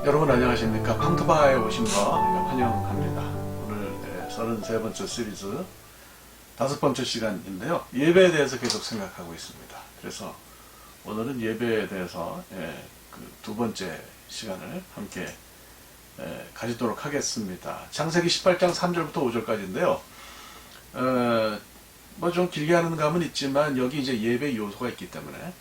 여러분 안녕하십니까. 팡투바에 오신 거 환영합니다. 오늘 33번째 시리즈 5번째 시간인데요. 예배에 대해서 계속 생각하고 있습니다. 그래서 오늘은 예배에 대해서 그 2번째 시간을 함께 가지도록 하겠습니다. 창세기 18장 3절부터 5절까지인데요. 뭐 좀 길게 하는 감은 있지만 여기 이제 예배 요소가 있기 때문에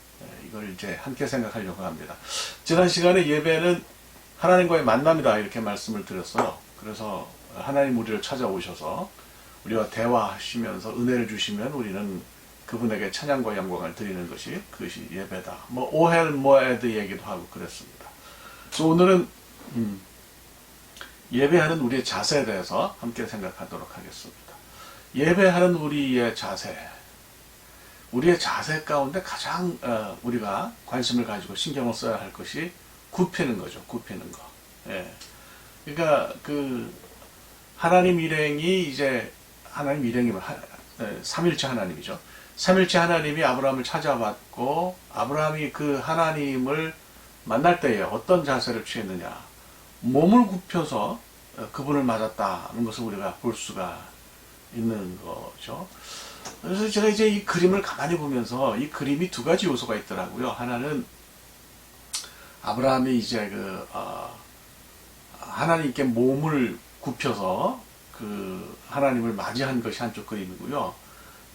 이걸 이제 함께 생각하려고 합니다. 지난 시간에 예배는 하나님과의 만남이다 이렇게 말씀을 드렸어요. 그래서 하나님 우리를 찾아오셔서 우리와 대화하시면서 은혜를 주시면 우리는 그분에게 찬양과 영광을 드리는 것이 그것이 예배다. 뭐 오헬 모에드 얘기도 하고 그랬습니다. 그래서 오늘은 예배하는 우리의 자세에 대해서 함께 생각하도록 하겠습니다. 예배하는 우리의 자세, 우리의 자세 가운데 가장 우리가 관심을 가지고 신경을 써야 할 것이 굽히는 거죠. 굽히는 거. 예. 그러니까 그 하나님 일행이 이제 하나님 일행이면 삼일체 하나님이죠. 삼일체 하나님이 아브라함을 찾아왔고 아브라함이 그 하나님을 만날 때에 어떤 자세를 취했느냐. 몸을 굽혀서 그분을 맞았다는 것을 우리가 볼 수가 있는 거죠. 그래서 제가 이제 이 그림을 가만히 보면서 이 그림이 두 가지 요소가 있더라고요. 하나는 아브라함이 이제 하나님께 몸을 굽혀서 그 하나님을 맞이한 것이 한쪽 그림이고요.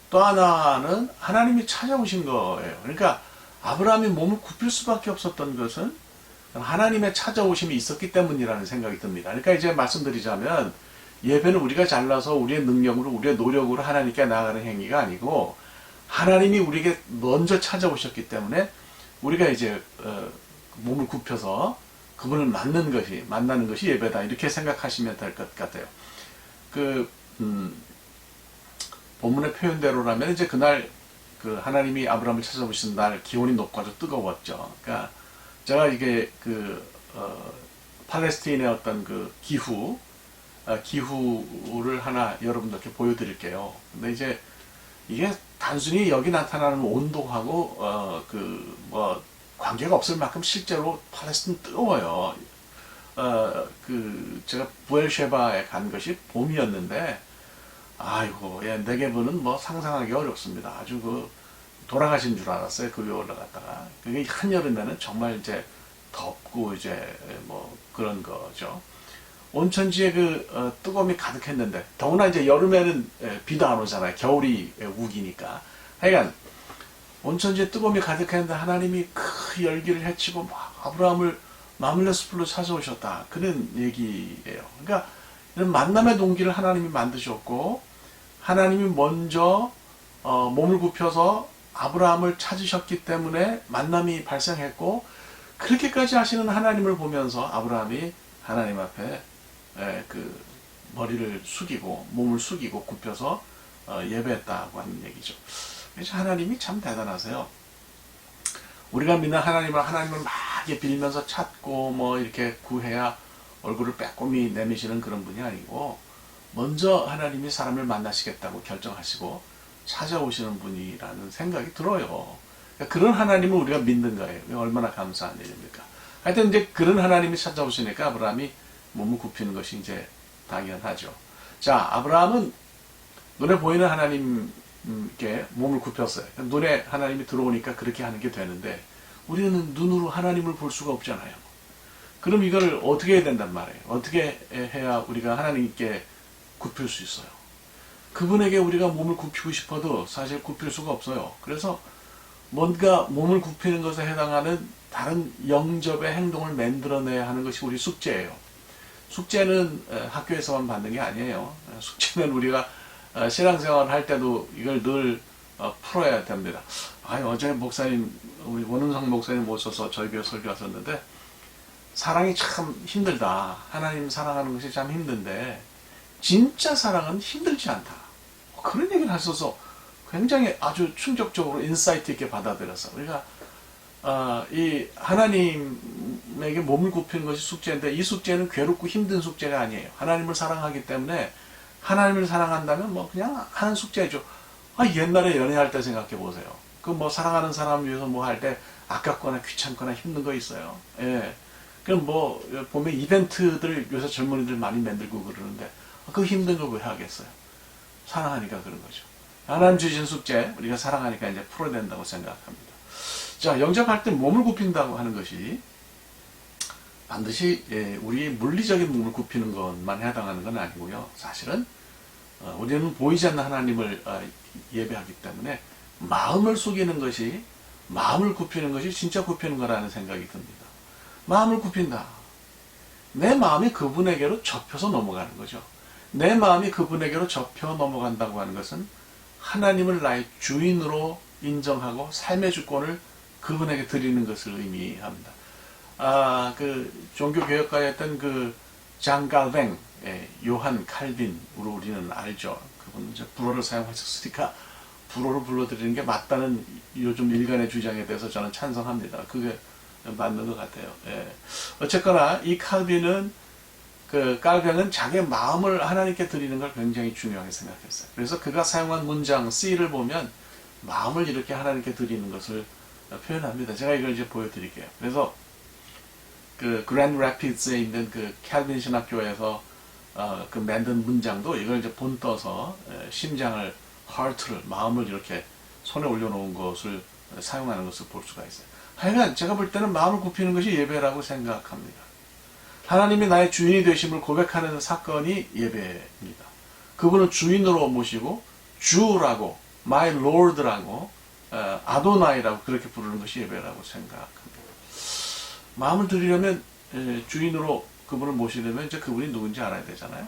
또 하나는 하나님이 찾아오신 거예요. 그러니까 아브라함이 몸을 굽힐 수밖에 없었던 것은 하나님의 찾아오심이 있었기 때문이라는 생각이 듭니다. 그러니까 이제 말씀드리자면 예배는 우리가 잘나서 우리의 능력으로 우리의 노력으로 하나님께 나아가는 행위가 아니고 하나님이 우리에게 먼저 찾아오셨기 때문에 우리가 이제 몸을 굽혀서 그분을 만나는 것이 예배다 이렇게 생각하시면 될 것 같아요. 본문의 표현대로라면 이제 그날 그 하나님이 아브라함을 찾아오신 날 기온이 높고 아주 뜨거웠죠. 그러니까 제가 이게 팔레스타인의 어떤 그 기후를 하나 여러분들께 보여드릴게요. 근데 이제 이게 단순히 여기 나타나는 온도하고 관계가 없을 만큼 실제로 팔레스타인 뜨거워요. 제가 부엘셰바에 간 것이 봄이었는데, 아이고, 네게브는 뭐 상상하기 어렵습니다. 아주 돌아가신 줄 알았어요. 그 위에 올라갔다가. 그게 한여름에는 정말 이제 덥고 이제 뭐 그런 거죠. 온천지에 뜨거움이 가득했는데, 더구나 이제 여름에는 비도 안 오잖아요. 겨울이 우기니까. 하여간, 온천지에 뜨거움이 가득했는데 하나님이 그 열기를 헤치고 막 아브라함을 마물레스풀로 찾아오셨다. 그런 얘기예요. 그러니까 이런 만남의 동기를 하나님이 만드셨고 하나님이 먼저 몸을 굽혀서 아브라함을 찾으셨기 때문에 만남이 발생했고 그렇게까지 하시는 하나님을 보면서 아브라함이 하나님 앞에 머리를 숙이고 몸을 숙이고 굽혀서 예배했다고 하는 얘기죠. 그래서 하나님이 참 대단하세요. 우리가 믿는 하나님을 막 이렇게 빌면서 찾고 뭐 이렇게 구해야 얼굴을 빼꼼히 내미시는 그런 분이 아니고 먼저 하나님이 사람을 만나시겠다고 결정하시고 찾아오시는 분이라는 생각이 들어요. 그러니까 그런 하나님을 우리가 믿는 거예요. 얼마나 감사한 일입니까? 하여튼 이제 그런 하나님이 찾아오시니까 아브라함이 몸을 굽히는 것이 이제 당연하죠. 자, 아브라함은 눈에 보이는 하나님께 몸을 굽혔어요. 눈에 하나님이 들어오니까 그렇게 하는 게 되는데 우리는 눈으로 하나님을 볼 수가 없잖아요. 그럼 이걸 어떻게 해야 된단 말이에요? 어떻게 해야 우리가 하나님께 굽힐 수 있어요? 그분에게 우리가 몸을 굽히고 싶어도 사실 굽힐 수가 없어요. 그래서 뭔가 몸을 굽히는 것에 해당하는 다른 영접의 행동을 만들어내야 하는 것이 우리 숙제예요. 숙제는 학교에서만 받는 게 아니에요. 숙제는 우리가 신앙생활을 할 때도 이걸 늘 풀어야 됩니다. 어제 목사님, 우리 원은성 목사님 모셔서 저희 교회 설교 하셨는데 사랑이 참 힘들다. 하나님 사랑하는 것이 참 힘든데 진짜 사랑은 힘들지 않다. 그런 얘기를 하셔서 굉장히 아주 충격적으로 인사이트 있게 받아들였어. 우리가 이 하나님에게 몸을 굽히는 것이 숙제인데 이 숙제는 괴롭고 힘든 숙제가 아니에요. 하나님을 사랑하기 때문에 하나님을 사랑한다면 뭐 그냥 하는 숙제죠. 옛날에 연애할 때 생각해 보세요. 사랑하는 사람 위해서 뭐 할 때 아깝거나 귀찮거나 힘든 거 있어요. 예. 그럼 뭐 보면 이벤트들 요새 젊은이들 많이 만들고 그러는데 그 힘든 걸 왜 하겠어요? 사랑하니까 그런 거죠. 하나님 주신 숙제 우리가 사랑하니까 이제 풀어야 된다고 생각합니다. 자, 영접할 때 몸을 굽힌다고 하는 것이 반드시 우리 물리적인 몸을 굽히는 것만 해당하는 건 아니고요. 사실은 우리는 보이지 않는 하나님을 예배하기 때문에 마음을 속이는 것이, 마음을 굽히는 것이 진짜 굽히는 거라는 생각이 듭니다. 마음을 굽힌다. 내 마음이 그분에게로 접혀서 넘어가는 거죠. 내 마음이 그분에게로 접혀 넘어간다고 하는 것은 하나님을 나의 주인으로 인정하고 삶의 주권을 그분에게 드리는 것을 의미합니다. 그 종교개혁가였던 그 장갈뱅, 요한 칼빈으로 우리는 알죠. 그분은 이제 불어를 사용하셨으니까 불어를 불러드리는 게 맞다는 요즘 일간의 주장에 대해서 저는 찬성합니다. 그게 맞는 것 같아요. 어쨌거나 이 칼빈은 그 깔뱅은 자기의 마음을 하나님께 드리는 걸 굉장히 중요하게 생각했어요. 그래서 그가 사용한 문장 C를 보면 마음을 이렇게 하나님께 드리는 것을 표현합니다. 제가 이걸 이제 보여드릴게요. 그래서 그 그랜드 래피드스에 있는 그 캘빈 신학교에서 그 만든 문장도 이걸 이제 본떠서 심장을, heart를, 마음을 이렇게 손에 올려놓은 것을 사용하는 것을 볼 수가 있어요. 하여간 제가 볼 때는 마음을 굽히는 것이 예배라고 생각합니다. 하나님이 나의 주인이 되심을 고백하는 사건이 예배입니다. 그분을 주인으로 모시고 주라고, my lord라고, 아도나이라고 그렇게 부르는 것이 예배라고 생각합니다. 마음을 드리려면 주인으로 그분을 모시려면 이제 그분이 누군지 알아야 되잖아요.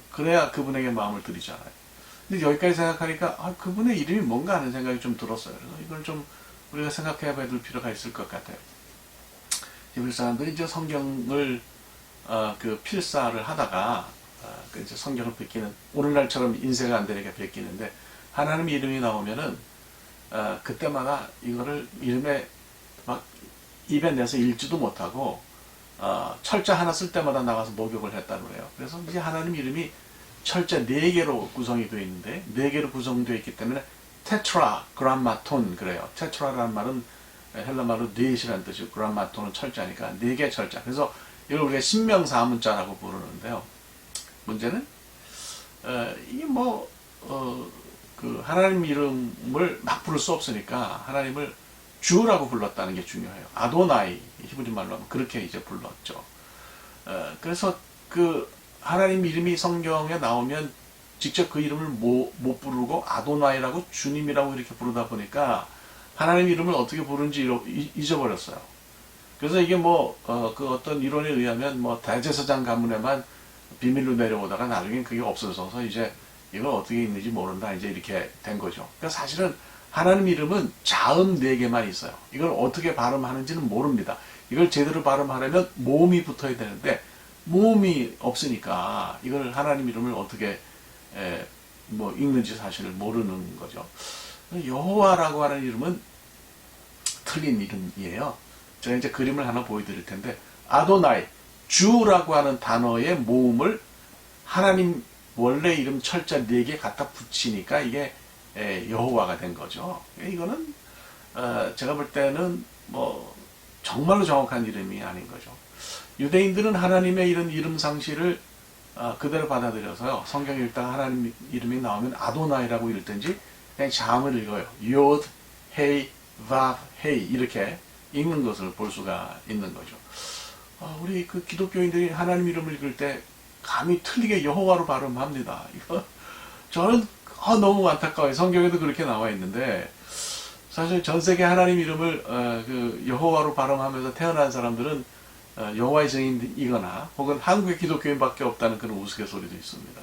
그래야 그분에게 마음을 드리잖아요. 근데 여기까지 생각하니까 그분의 이름이 뭔가 하는 생각이 좀 들었어요. 그래서 이걸 좀 우리가 생각해 봐야 될 필요가 있을 것 같아요. 이번 사람들이 이제 성경을 그 필사를 하다가 그 이제 성경을 베끼는, 오늘날처럼 인쇄가 안 되니까 베끼는데 하나님 이름이 나오면은 그때마다 이거를 이름에 막 입에 내서 읽지도 못하고 철자 하나 쓸 때마다 나가서 목욕을 했다고 그래요. 그래서 이제 하나님 이름이 철자 4개로 구성이 되어 있는데 4개로 구성되어 있기 때문에 테트라 그람마톤 그래요. 테트라라는 말은 헬라말로 넷이라는 뜻이고 그람마톤은 철자니까 4개 철자. 그래서 이걸 우리가 신명사문자라고 부르는데요. 문제는 이게 그 하나님 이름을 막 부를 수 없으니까 하나님을 주라고 불렀다는 게 중요해요. 아도나이, 히브리 말로 하면 그렇게 이제 불렀죠. 그래서 그 하나님 이름이 성경에 나오면 직접 그 이름을 못 부르고 아도나이라고 주님이라고 이렇게 부르다 보니까 하나님 이름을 어떻게 부르는지 잊어버렸어요. 그래서 이게 그 어떤 이론에 의하면 대제사장 가문에만 비밀로 내려오다가 나중엔 그게 없어져서 이제 이걸 어떻게 읽는지 모른다 이제 이렇게 된 거죠. 그러니까 사실은 하나님 이름은 자음 4개만 있어요. 이걸 어떻게 발음하는지는 모릅니다. 이걸 제대로 발음하려면 모음이 붙어야 되는데 모음이 없으니까 이걸 하나님 이름을 어떻게 읽는지 사실 모르는 거죠. 여호와라고 하는 이름은 틀린 이름이에요. 제가 이제 그림을 하나 보여드릴 텐데 아도나이, 주라고 하는 단어의 모음을 하나님 원래 이름 철자 4개 갖다 붙이니까 이게 여호와가 된 거죠. 이거는 제가 볼 때는 정말로 정확한 이름이 아닌 거죠. 유대인들은 하나님의 이런 이름 상실을 그대로 받아들여서요. 성경 읽다가 하나님 이름이 나오면 아도나이라고 읽든지 그냥 자음을 읽어요. 요드, 헤이, 바브, 헤이 이렇게 읽는 것을 볼 수가 있는 거죠. 우리 그 기독교인들이 하나님 이름을 읽을 때 감히 틀리게 여호와로 발음합니다. 이거 저는 너무 안타까워요. 성경에도 그렇게 나와 있는데 사실 전 세계 하나님 이름을 그 여호와로 발음하면서 태어난 사람들은 여호와의 증인이거나 혹은 한국의 기독교인밖에 없다는 그런 우스갯소리도 있습니다.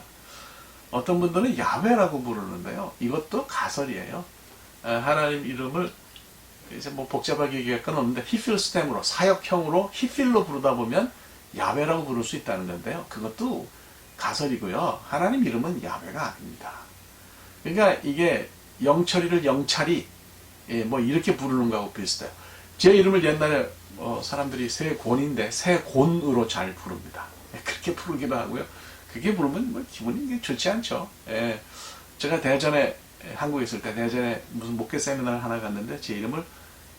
어떤 분들은 야훼라고 부르는데요. 이것도 가설이에요. 하나님 이름을 이제 복잡하게 얘기할 건 없는데 히필 스템으로 사역형으로 히필로 부르다 보면 야훼라고 부를 수 있다는 건데요. 그것도 가설이고요. 하나님 이름은 야훼가 아닙니다. 그러니까 이게 영철이를 영찰이 이렇게 부르는 거하고 비슷해요. 제 이름을 옛날에 사람들이 세곤인데 세곤으로 잘 부릅니다. 그렇게 부르기도 하고요. 그게 부르면 기분이 좋지 않죠. 제가 대전에 한국에 있을 때 대전에 무슨 목회 세미나를 하나 갔는데 제 이름을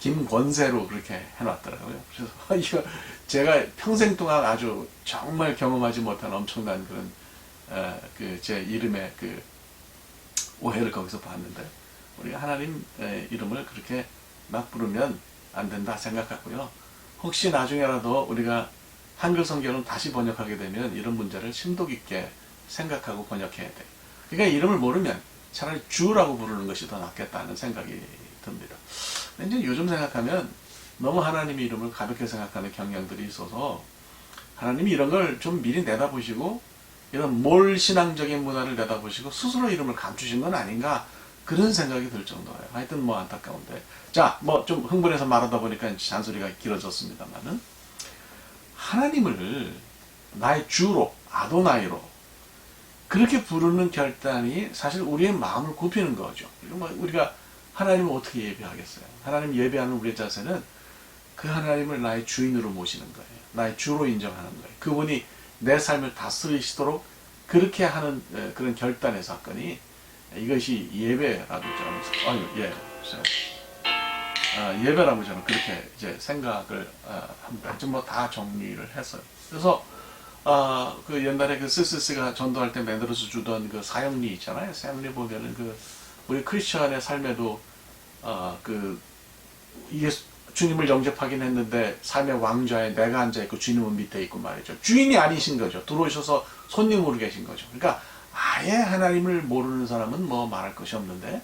김권세로 그렇게 해놨더라고요. 그래서 이거 제가 평생 동안 아주 정말 경험하지 못한 엄청난 그런 제 이름의 그 오해를 거기서 봤는데, 우리가 하나님 이름을 그렇게 막 부르면 안 된다 생각하고요. 혹시 나중에라도 우리가 한글 성경을 다시 번역하게 되면 이런 문제를 심도 깊게 생각하고 번역해야 돼요. 그러니까 이름을 모르면 차라리 주라고 부르는 것이 더 낫겠다는 생각이 듭니다. 이제 요즘 생각하면 너무 하나님의 이름을 가볍게 생각하는 경향들이 있어서 하나님이 이런 걸 좀 미리 내다보시고 이런 몰신앙적인 문화를 내다보시고 스스로 이름을 감추신 건 아닌가, 그런 생각이 들 정도예요. 하여튼 뭐 안타까운데. 자, 뭐 좀 흥분해서 말하다 보니까 잔소리가 길어졌습니다만은, 하나님을 나의 주로, 아도나이로 그렇게 부르는 결단이 사실 우리의 마음을 굽히는 거죠. 우리가 하나님을 어떻게 예배하겠어요? 하나님 예배하는 우리의 자세는 그 하나님을 나의 주인으로 모시는 거예요. 나의 주로 인정하는 거예요. 그분이 내 삶을 다스리시도록 그렇게 하는 그런 결단의 사건이, 이것이 예배라고 저는 예배라고 저는 그렇게 이제 생각을 합니다. 좀 뭐 다 정리를 했어요. 그래서 그 옛날에 그 스스가 전도할 때 만들어서 주던 그 사형리 있잖아요. 사형리 보면은 그 우리 크리스천의 삶에도 그 예수 주님을 영접하긴 했는데 삶의 왕좌에 내가 앉아 있고 주님은 밑에 있고 말이죠. 주인이 아니신 거죠. 들어오셔서 손님으로 계신 거죠. 그러니까 아예 하나님을 모르는 사람은 뭐 말할 것이 없는데,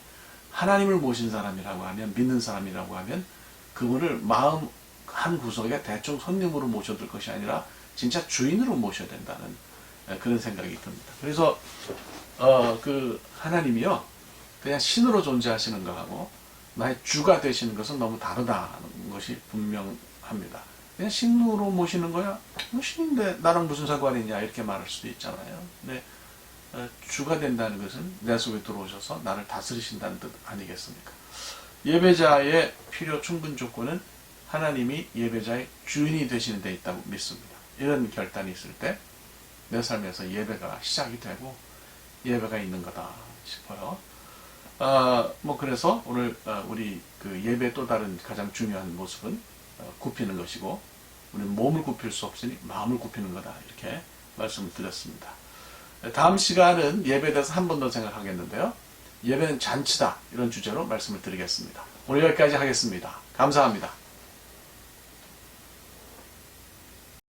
하나님을 모신 사람이라고 하면, 믿는 사람이라고 하면 그분을 마음 한 구석에 대충 손님으로 모셔둘 것이 아니라 진짜 주인으로 모셔야 된다는 그런 생각이 듭니다. 그래서 그 하나님이요, 그냥 신으로 존재하시는 것하고 나의 주가 되시는 것은 너무 다르다는 것이 분명합니다. 그냥 신으로 모시는 거야? 뭐 신인데 나랑 무슨 상관이 있냐, 이렇게 말할 수도 있잖아요. 근데 주가 된다는 것은 내 속에 들어오셔서 나를 다스리신다는 뜻 아니겠습니까? 예배자의 필요 충분 조건은 하나님이 예배자의 주인이 되시는 데 있다고 믿습니다. 이런 결단이 있을 때 내 삶에서 예배가 시작이 되고 예배가 있는 거다 싶어요. 뭐 그래서 오늘 우리 그 예배의 또 다른 가장 중요한 모습은 굽히는 것이고, 우리는 몸을 굽힐 수 없으니 마음을 굽히는 거다, 이렇게 말씀을 드렸습니다. 다음 시간은 예배에 대해서 한 번 더 생각하겠는데요. 예배는 잔치다, 이런 주제로 말씀을 드리겠습니다. 오늘 여기까지 하겠습니다. 감사합니다.